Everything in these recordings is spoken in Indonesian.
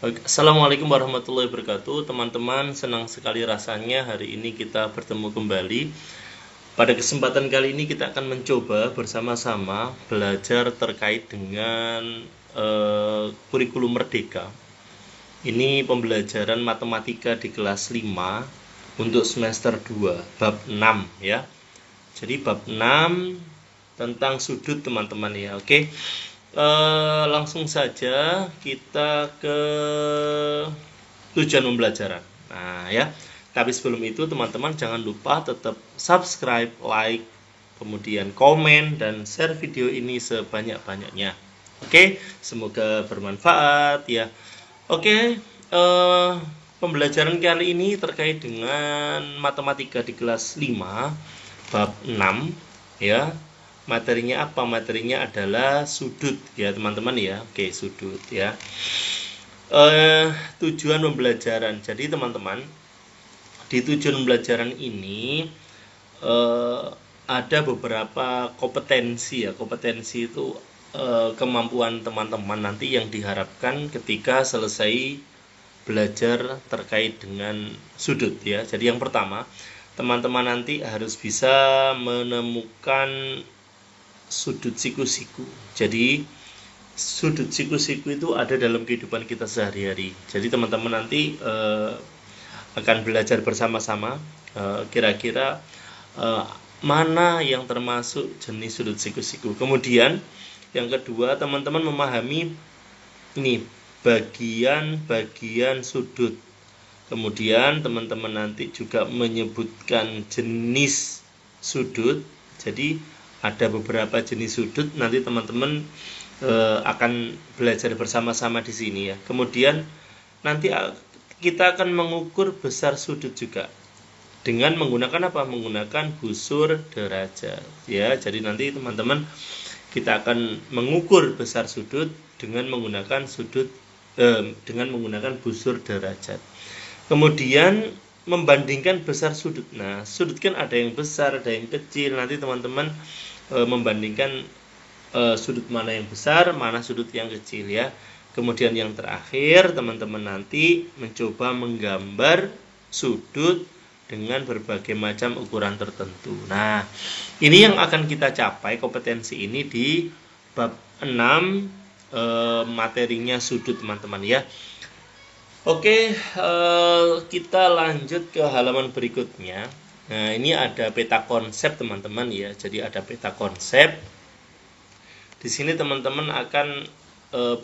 Assalamualaikum warahmatullahi wabarakatuh. Teman-teman, senang sekali rasanya hari ini kita bertemu kembali. Pada kesempatan kali ini kita akan mencoba bersama-sama belajar terkait dengan kurikulum merdeka. Ini pembelajaran matematika di kelas 5 untuk semester 2, bab 6 ya. Jadi bab 6 tentang sudut teman-teman ya. Oke. Langsung saja kita ke tujuan pembelajaran. Nah ya, tapi sebelum itu teman-teman jangan lupa tetap subscribe, like, kemudian komen dan share video ini sebanyak-banyaknya. Oke, semoga bermanfaat ya. Oke, pembelajaran kali ini terkait dengan matematika di kelas 5 bab 6 ya. Materinya apa? Materinya adalah sudut ya teman-teman ya. Oke, sudut ya. Tujuan pembelajaran. Jadi teman-teman, di tujuan pembelajaran ini ada beberapa kompetensi ya. Kompetensi itu kemampuan teman-teman nanti yang diharapkan ketika selesai belajar terkait dengan sudut ya. Jadi yang pertama, teman-teman nanti harus bisa menemukan sudut siku-siku. Jadi sudut siku-siku itu ada dalam kehidupan kita sehari-hari. Jadi teman-teman nanti akan belajar bersama-sama kira-kira mana yang termasuk jenis sudut siku-siku. Kemudian yang kedua, teman-teman memahami ini bagian-bagian sudut. Kemudian teman-teman nanti juga menyebutkan jenis sudut. Jadi ada beberapa jenis sudut, nanti teman-teman akan belajar bersama-sama di sini ya. Kemudian nanti kita akan mengukur besar sudut juga dengan menggunakan apa? Menggunakan busur derajat ya. Jadi nanti teman-teman kita akan mengukur besar sudut dengan menggunakan busur derajat. Kemudian membandingkan besar sudut. Nah, sudut kan ada yang besar, ada yang kecil. Nanti teman-teman membandingkan sudut mana yang besar, mana sudut yang kecil ya. Kemudian yang terakhir, teman-teman nanti mencoba menggambar sudut dengan berbagai macam ukuran tertentu. Nah, ini yang akan kita capai kompetensi ini di bab 6 materinya sudut teman-teman ya. Oke, kita lanjut ke halaman berikutnya. Nah, ini ada peta konsep teman-teman ya. Jadi ada peta konsep. Di sini teman-teman akan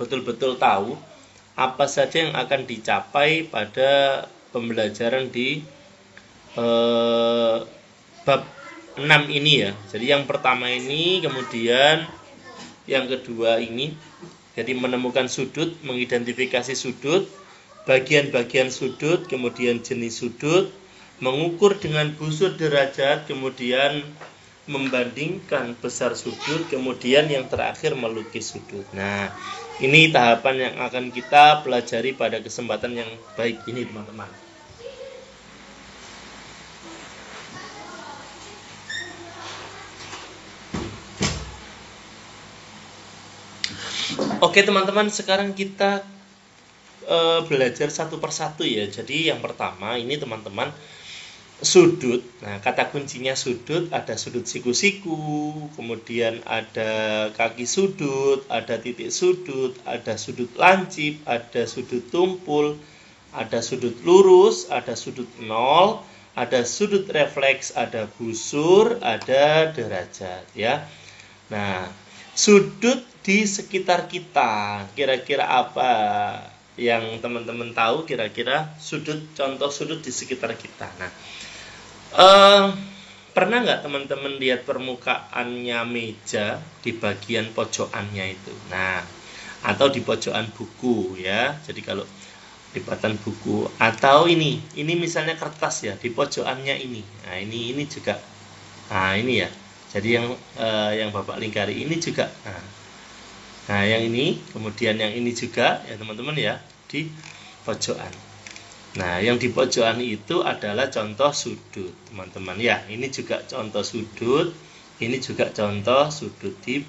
betul-betul tahu apa saja yang akan dicapai pada pembelajaran di bab 6 ini ya. Jadi yang pertama ini, kemudian yang kedua ini. Jadi menemukan sudut, mengidentifikasi sudut, bagian-bagian sudut, kemudian jenis sudut, mengukur dengan busur derajat, kemudian membandingkan besar sudut, kemudian yang terakhir melukis sudut. Nah, ini tahapan yang akan kita pelajari pada kesempatan yang baik ini teman-teman. Oke teman-teman, sekarang kita belajar satu persatu ya. Jadi yang pertama ini teman-teman, sudut. Nah, kata kuncinya sudut, ada sudut siku-siku, kemudian ada kaki sudut, ada titik sudut, ada sudut lancip, ada sudut tumpul, ada sudut lurus, ada sudut nol, ada sudut refleks, ada busur, ada derajat ya. Nah, sudut di sekitar kita, kira-kira apa yang teman-teman tahu kira-kira sudut, contoh sudut di sekitar kita. Nah, pernah nggak teman-teman lihat permukaannya meja di bagian pojokannya itu? Nah, atau di pojokan buku ya. Jadi kalau lipatan buku atau ini misalnya kertas ya, di pojokannya ini. Nah, ini juga. Nah, ini ya. Jadi yang Bapak lingkari ini juga. Nah, yang ini, kemudian yang ini juga ya teman-teman ya, di pojokan. Nah, yang di pojokan itu adalah contoh sudut, teman-teman ya. Ini juga contoh sudut, ini juga contoh sudut di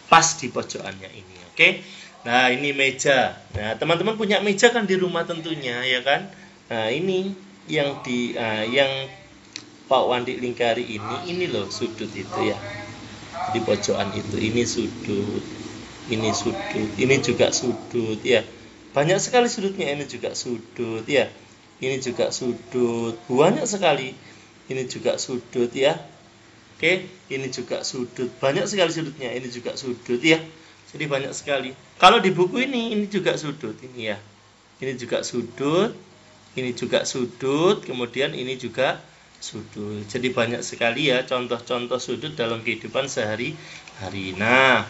pas di pojokannya ini. Oke. Nah, ini meja. Nah, teman-teman punya meja kan di rumah tentunya, ya kan? Nah, ini yang Pak Wandi lingkari ini loh sudut itu ya. Di pojokan itu, ini sudut, ini juga sudut ya. Banyak sekali sudutnya, ini juga sudut ya. Ini juga sudut, banyak sekali. Ini juga sudut ya. Oke, ini juga sudut, banyak sekali sudutnya. Ini juga sudut ya. Jadi banyak sekali. Kalau di buku ini juga sudut ini ya. Ini juga sudut, ini juga sudut, kemudian ini juga sudut. Jadi banyak sekali ya contoh-contoh sudut dalam kehidupan sehari-hari. Nah,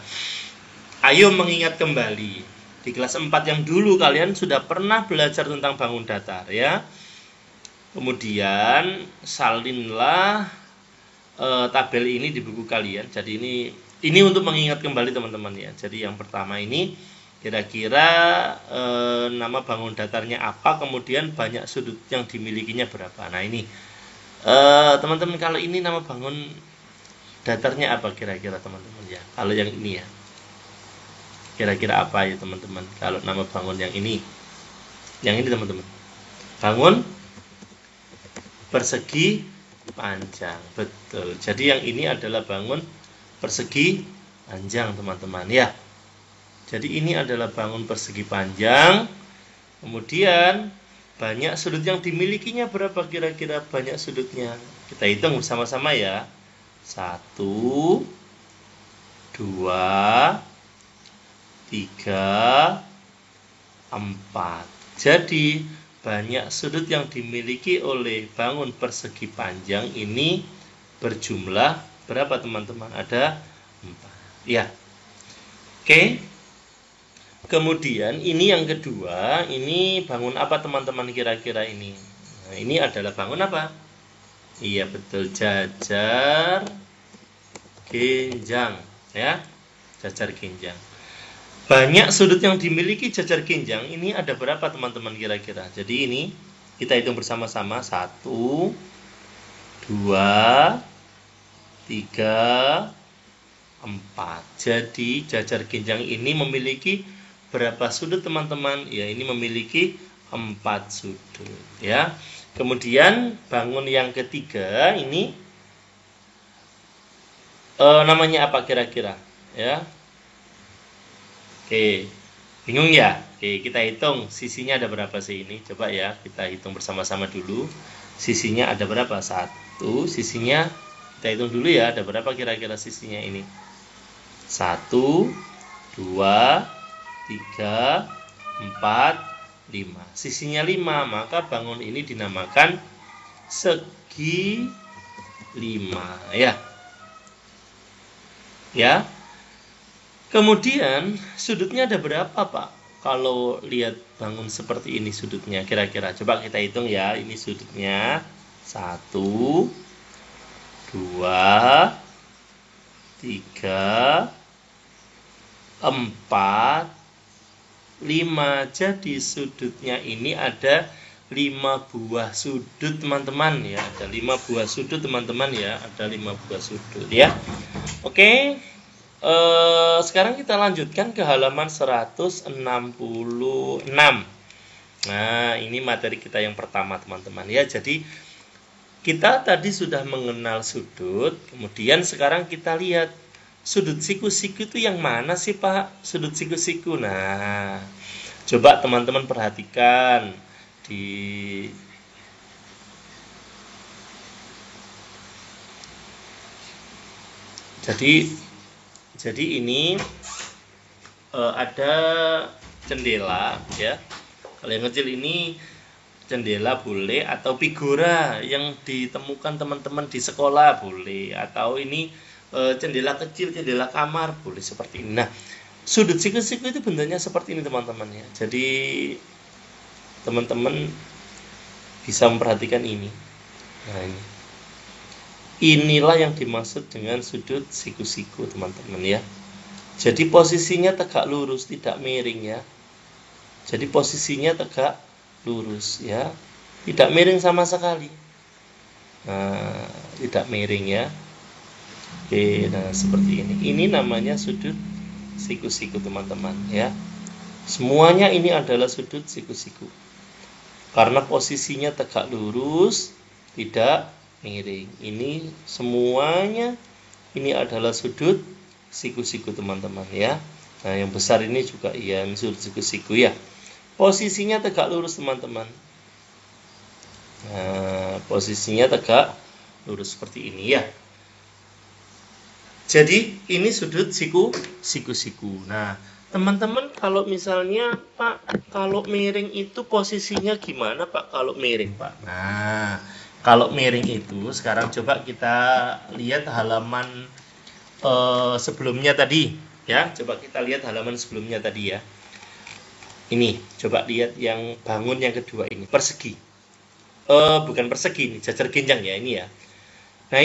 ayo mengingat kembali. Di kelas 4 yang dulu kalian sudah pernah belajar tentang bangun datar ya. Kemudian salinlah tabel ini di buku kalian. Jadi ini untuk mengingat kembali teman-teman ya. Jadi yang pertama ini kira-kira nama bangun datarnya apa, kemudian banyak sudut yang dimilikinya berapa. Nah ini teman-teman, kalau ini nama bangun datarnya apa kira-kira teman-teman ya. Kalau yang ini ya, kira-kira apa ya teman-teman, kalau nama bangun yang ini teman-teman, bangun persegi panjang. Betul, jadi yang ini adalah bangun persegi panjang teman-teman ya. Jadi ini adalah bangun persegi panjang. Kemudian banyak sudut yang dimilikinya berapa kira-kira banyak sudutnya. Kita hitung bersama-sama ya. 1, 2, 3, 4. Jadi banyak sudut yang dimiliki oleh bangun persegi panjang ini berjumlah berapa teman-teman? Ada 4 ya. Oke. Kemudian ini yang kedua, ini bangun apa teman-teman kira-kira ini? Nah, ini adalah bangun apa? Iya betul, jajar genjang ya. Jajar genjang. Banyak sudut yang dimiliki jajar genjang ini ada berapa teman-teman kira-kira? Jadi ini kita hitung bersama-sama. 1, 2, 3, 4. Jadi jajar genjang ini memiliki berapa sudut teman-teman? Ya, ini memiliki 4 sudut ya. Kemudian bangun yang ketiga ini namanya apa kira-kira ya? Oke, bingung ya? Oke, kita hitung sisinya ada berapa sih ini? Coba ya, kita hitung bersama-sama dulu. Sisinya ada berapa? 1, sisinya kita hitung dulu ya, ada berapa kira-kira sisinya ini? 1, 2, 3, 4, 5. Sisinya 5, maka bangun ini dinamakan segi 5 ya. Ya. Kemudian sudutnya ada berapa Pak? Kalau lihat bangun seperti ini sudutnya kira-kira. Coba kita hitung ya. Ini sudutnya 1, 2, 3, 4, 5. Jadi sudutnya ini ada 5 buah sudut teman-teman ya. Ada 5 buah sudut teman-teman ya. Ada 5 buah sudut ya. Oke. Sekarang kita lanjutkan ke halaman 166. Nah, ini materi kita yang pertama teman-teman ya. Jadi kita tadi sudah mengenal sudut, kemudian sekarang kita lihat sudut siku-siku itu yang mana sih Pak? Sudut siku-siku. Nah, coba teman-teman perhatikan Jadi ini ada jendela ya. Kalau yang kecil ini jendela boleh, atau figura yang ditemukan teman-teman di sekolah boleh, atau ini jendela kecil, jendela kamar boleh seperti ini. Nah, sudut siku-siku itu bentuknya seperti ini teman-teman ya. Jadi teman-teman bisa memperhatikan ini. Nah, inilah yang dimaksud dengan sudut siku-siku teman-teman ya. Jadi posisinya tegak lurus, tidak miring ya. Jadi posisinya tegak lurus ya, tidak miring sama sekali. Nah, tidak miring ya. Oke, nah seperti ini. Ini namanya sudut siku-siku teman-teman ya. Semuanya ini adalah sudut siku-siku. Karena posisinya tegak lurus, tidak miring. Ini semuanya ini adalah sudut siku-siku teman-teman ya. Nah, yang besar ini juga iya, ini sudut siku-siku ya. Posisinya tegak lurus teman-teman. Nah, posisinya tegak lurus seperti ini ya. Jadi ini sudut siku-siku. Nah, teman-teman kalau misalnya Pak, kalau miring itu posisinya gimana Pak kalau miring Pak? Nah, kalau miring itu sekarang coba kita lihat halaman sebelumnya tadi ya. Coba kita lihat halaman sebelumnya tadi ya. Ini, coba lihat yang bangun yang kedua ini, persegi. Bukan persegi ini, jajar genjang ya ini ya. Nah,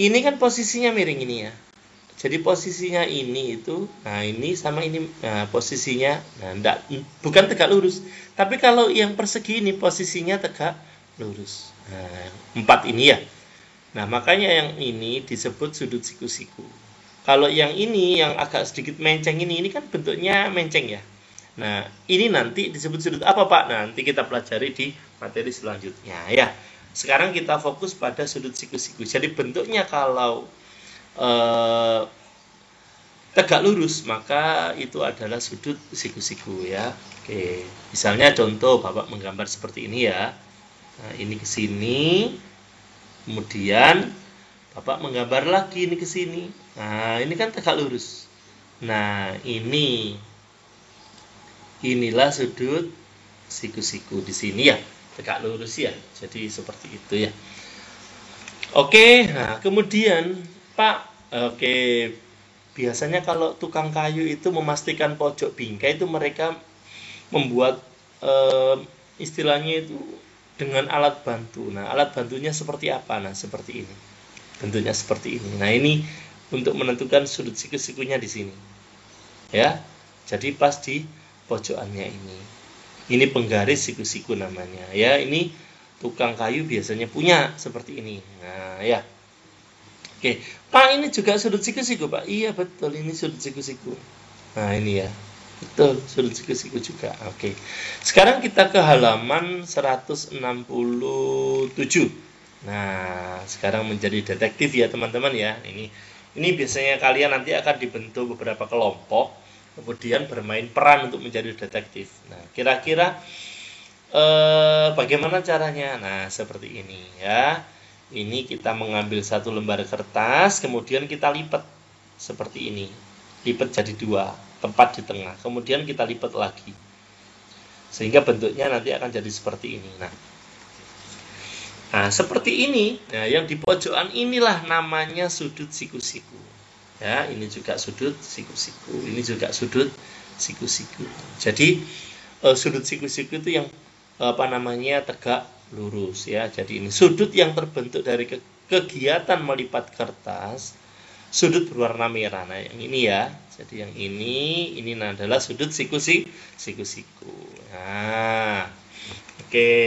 ini kan posisinya miring ini ya. Jadi posisinya ini itu, nah ini sama ini, nah posisinya, nah bukan tegak lurus. Tapi kalau yang persegi ini posisinya tegak lurus. Nah, 4 ini ya. Nah, makanya yang ini disebut sudut siku-siku. Kalau yang ini, yang agak sedikit menceng ini kan bentuknya menceng ya. Nah, ini nanti disebut sudut apa Pak? Nanti kita pelajari di materi selanjutnya ya. Sekarang kita fokus pada sudut siku-siku. Jadi bentuknya kalau tegak lurus, maka itu adalah sudut siku-siku ya. Oke, misalnya contoh Bapak menggambar seperti ini ya. Nah, ini ke sini. Kemudian Bapak menggambar lagi ini ke sini. Nah, ini kan tegak lurus. Nah, inilah sudut siku-siku di sini ya. Tegak lurus ya. Jadi seperti itu ya. Oke, nah kemudian Pak, biasanya kalau tukang kayu itu memastikan pojok bingkai itu mereka membuat istilahnya itu dengan alat bantu. Nah, alat bantunya seperti apa? Nah, seperti ini. Bentuknya seperti ini. Nah, ini untuk menentukan sudut siku-sikunya di sini. Ya. Jadi pas di pojokannya ini. Ini penggaris siku-siku namanya. Ya, ini tukang kayu biasanya punya seperti ini. Nah, ya. Oke, Pak ini juga sudut siku-siku Pak. Iya betul, ini sudut siku-siku. Nah ini ya, betul sudut siku-siku juga. Oke, sekarang kita ke halaman 167. Nah, sekarang menjadi detektif ya teman-teman ya. Ini biasanya kalian nanti akan dibentuk beberapa kelompok, kemudian bermain peran untuk menjadi detektif. Nah, kira-kira bagaimana caranya? Nah, seperti ini ya. Ini kita mengambil satu lembar kertas, kemudian kita lipat seperti ini. Lipat jadi 2, tempat di tengah. Kemudian kita lipat lagi. Sehingga bentuknya nanti akan jadi seperti ini. Nah, seperti ini. Nah, yang di pojokan inilah namanya sudut siku-siku. Ya, ini juga sudut siku-siku. Ini juga sudut siku-siku. Jadi sudut siku-siku itu yang tegak lurus ya. Jadi ini sudut yang terbentuk dari kegiatan melipat kertas, sudut berwarna merah. Nah, yang ini ya. Jadi yang ini adalah sudut siku-siku. Nah, oke.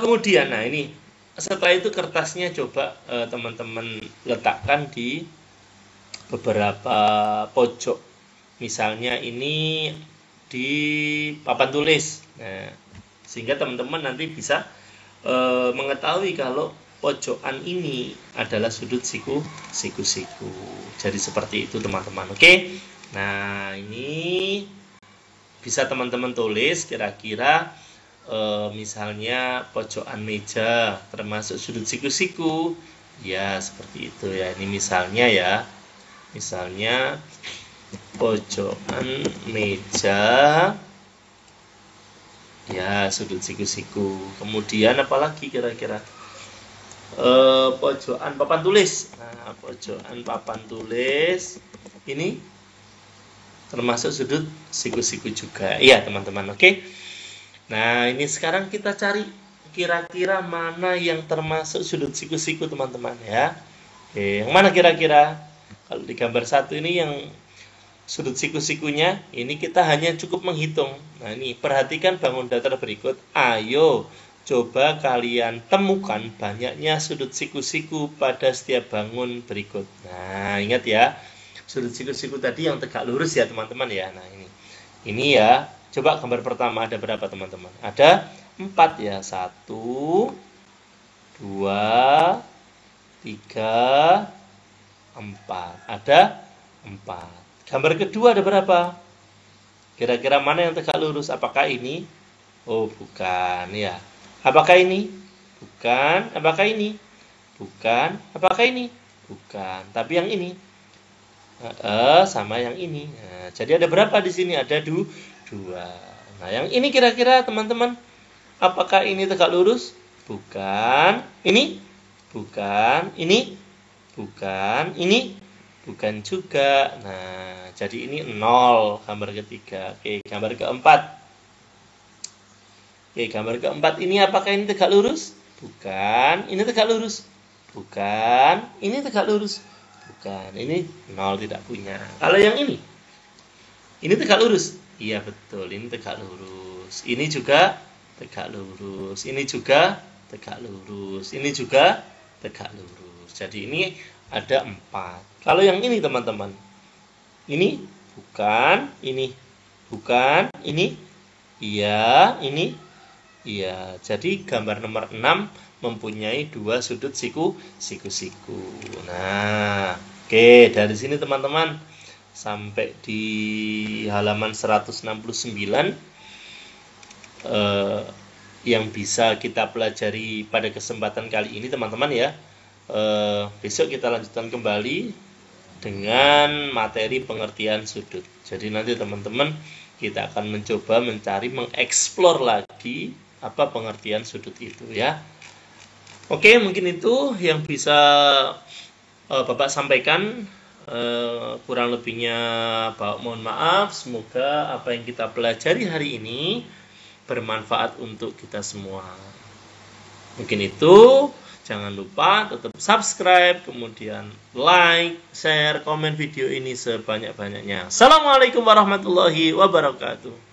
Kemudian nah ini setelah itu kertasnya coba teman-teman letakkan di beberapa pojok. Misalnya ini di papan tulis. Nah, sehingga teman-teman nanti bisa mengetahui kalau pojokan ini adalah sudut siku-siku. Jadi seperti itu teman-teman. Oke. Nah, ini bisa teman-teman tulis kira-kira misalnya pojokan meja termasuk sudut siku-siku. Ya, seperti itu ya. Ini misalnya ya. Misalnya pojokan meja ya sudut siku-siku. Kemudian apalagi kira-kira pojokan papan tulis. Nah, pojokan papan tulis ini termasuk sudut siku-siku juga. Iya teman-teman, oke. Nah, ini sekarang kita cari kira-kira mana yang termasuk sudut siku-siku teman-teman ya. Oke, yang mana kira-kira? Kalau di gambar 1 ini yang sudut siku-sikunya, ini kita hanya cukup menghitung. Nah, ini perhatikan bangun datar berikut. Ayo, coba kalian temukan banyaknya sudut siku-siku pada setiap bangun berikut. Nah, ingat ya, Sudut siku-siku tadi yang tegak lurus ya teman-teman ya. Nah ini ya. Coba gambar pertama ada berapa teman-teman? Ada 4 ya. 1, 2, 3, 4. Ada 4. Gambar kedua ada berapa? Kira-kira mana yang tegak lurus? Apakah ini? Oh, bukan ya. Apakah ini? Bukan. Apakah ini? Bukan. Apakah ini? Bukan. Tapi yang ini. Sama yang ini. Nah, jadi ada berapa di sini? Ada 2. Nah, yang ini kira-kira teman-teman, apakah ini tegak lurus? Bukan. Ini? Bukan. Ini? Bukan. Ini? Bukan juga. Nah, jadi ini 0 gambar ketiga. Oke, gambar keempat. Oke, gambar keempat ini apakah ini tegak lurus? Bukan. Ini tegak lurus? Bukan. Ini tegak lurus? Bukan. Ini 0 tidak punya. Kalau yang ini? Ini tegak lurus? Iya betul, ini tegak lurus. Ini juga tegak lurus. Ini juga tegak lurus. Ini juga tegak lurus. Jadi ini ada 4. Kalau yang ini teman-teman, ini bukan, ini bukan, ini iya, ini iya. Jadi gambar nomor 6 mempunyai 2 sudut siku-siku. Nah, oke, dari sini teman-teman sampai di halaman 169 yang bisa kita pelajari pada kesempatan kali ini teman-teman ya. Besok kita lanjutkan kembali dengan materi pengertian sudut. Jadi nanti teman-teman kita akan mencoba mencari, mengeksplor lagi apa pengertian sudut itu ya. Oke, mungkin itu yang bisa Bapak sampaikan. Kurang lebihnya Bapak mohon maaf. Semoga apa yang kita pelajari hari ini bermanfaat untuk kita semua. Mungkin itu. Jangan lupa tetap subscribe, kemudian like, share, komen video ini sebanyak-banyaknya. Assalamualaikum warahmatullahi wabarakatuh.